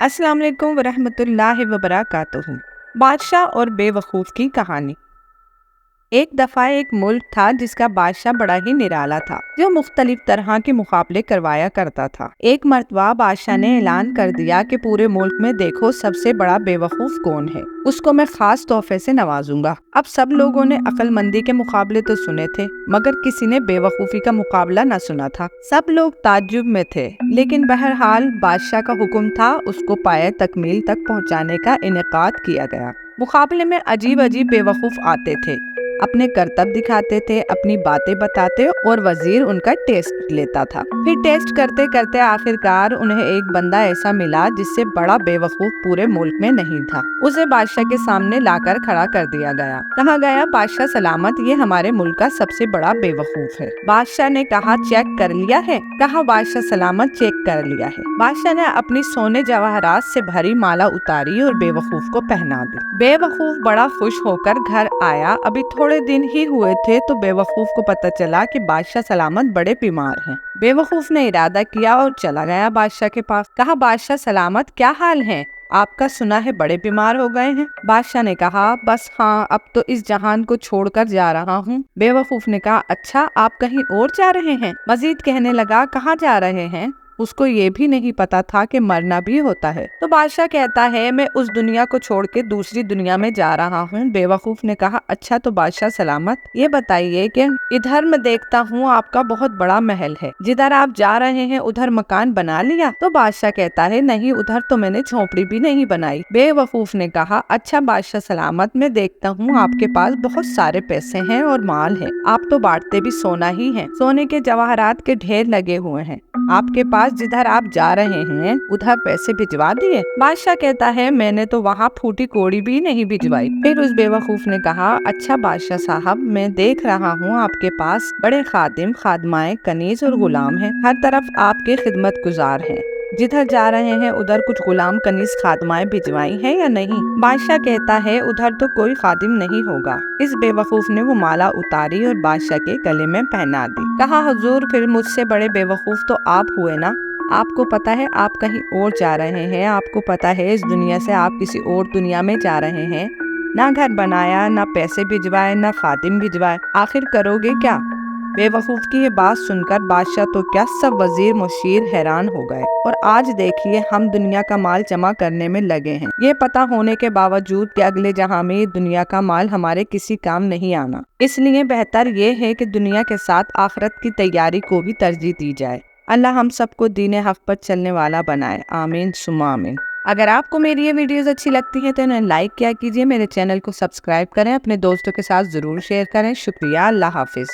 अस्सलाम वालेकुम वरहमतुल्लाहि वबरकातुहू। बादशाह और बेवकूफ़ की कहानी। एक दफ़ा एक मुल्क था जिसका बादशाह बड़ा ही निराला था, जो मुख्तलिफ तरह के मुकाबले करवाया करता था। एक मर्तबा बादशाह ने ऐलान कर दिया कि पूरे मुल्क में देखो सबसे बड़ा बेवकूफ़ कौन है, उसको मैं खास तोहफे से नवाजूंगा। अब सब लोगों ने अक्लमंदी के मुकाबले तो सुने थे, मगर किसी ने बेवकूफ़ी का मुकाबला न सुना था। सब लोग ताज्जुब में थे, लेकिन बहरहाल बादशाह का हुक्म था, उसको पाए तकमील तक पहुंचाने का इनेकाद किया गया। मुकाबले में अजीब अजीब बेवकूफ़ आते थे, अपने करतब दिखाते थे, अपनी बातें बताते और वजीर उनका टेस्ट लेता था। फिर टेस्ट करते करते आखिरकार उन्हें एक बंदा ऐसा मिला जिससे बड़ा बेवकूफ पूरे मुल्क में नहीं था। उसे बादशाह के सामने लाकर खड़ा कर दिया गया। कहा गया, बादशाह सलामत, ये हमारे मुल्क का सबसे बड़ा बेवकूफ है। बादशाह ने कहा, चेक कर लिया है? कहा, बादशाह सलामत, चेक कर लिया है। बादशाह ने अपनी सोने जवाहरात से भरी माला उतारी और बेवकूफ को पहना दी। बेवकूफ बड़ा खुश होकर घर आया। अभी थोड़े दिन ही हुए थे तो बेवकूफ को पता चला कि बादशाह सलामत बड़े बीमार हैं। बेवकूफ ने इरादा किया और चला गया बादशाह के पास। कहा, बादशाह सलामत, क्या हाल है आपका? सुना है बड़े बीमार हो गए हैं। बादशाह ने कहा, बस हाँ, अब तो इस जहान को छोड़कर जा रहा हूँ। बेवकूफ ने कहा, अच्छा, आप कहीं और जा रहे हैं? मजीद कहने लगा, कहाँ जा रहे हैं? उसको ये भी नहीं पता था कि मरना भी होता है। तो बादशाह कहता है, मैं उस दुनिया को छोड़ के दूसरी दुनिया में जा रहा हूँ। बेवकूफ ने कहा, अच्छा, तो बादशाह सलामत, ये बताइए कि इधर मैं देखता हूँ आपका बहुत बड़ा महल है, जिधर आप जा रहे हैं उधर मकान बना लिया? तो बादशाह कहता है, नहीं, उधर तो मैंने झोपड़ी भी नहीं बनाई। बेवकूफ ने कहा, अच्छा बादशाह सलामत, मैं देखता हूँ आपके पास बहुत सारे पैसे हैं और माल है, आप तो बांटते भी सोना ही है, सोने के जवाहरात के ढेर लगे हुए हैं आपके पास, जिधर आप जा रहे हैं उधर पैसे भिजवा दिए? बादशाह कहता है, मैंने तो वहाँ फूटी कोड़ी भी नहीं भिजवाई। फिर उस बेवकूफ ने कहा, अच्छा बादशाह साहब, मैं देख रहा हूँ आपके पास बड़े खादिम, खादमाए, कनीज और गुलाम हैं, हर तरफ आपके खिदमत गुजार हैं, जिधर जा रहे हैं उधर कुछ गुलाम, कनीज, खादमाएं भिजवाई हैं या नहीं? बादशाह कहता है, उधर तो कोई खादिम नहीं होगा। इस बेवकूफ ने वो माला उतारी और बादशाह के गले में पहना दी। कहा, हुजूर, फिर मुझसे बड़े बेवकूफ तो आप हुए ना। आपको पता है आप कहीं और जा रहे हैं, आपको पता है इस दुनिया से आप किसी और दुनिया में जा रहे हैं, ना घर बनाया, ना पैसे भिजवाए, ना खादिम भिजवाए, आखिर करोगे क्या? बेवकूफ की ये बात सुनकर बादशाह तो क्या, सब वजीर मुशीर हैरान हो गए। और आज देखिए, हम दुनिया का माल जमा करने में लगे हैं, ये पता होने के बावजूद कि अगले जहां में दुनिया का माल हमारे किसी काम नहीं आना। इसलिए बेहतर ये है कि दुनिया के साथ आखिरत की तैयारी को भी तरजीह दी जाए। अल्लाह हम सबको दीन हक पर चलने वाला बनाए। आमीन सुम्मा आमीन। अगर आपको मेरी ये वीडियोस अच्छी लगती हैं तो इन्हें लाइक किया कीजिए, मेरे चैनल को सब्सक्राइब करें, अपने दोस्तों के साथ जरूर शेयर करें। शुक्रिया। अल्लाह हाफिज।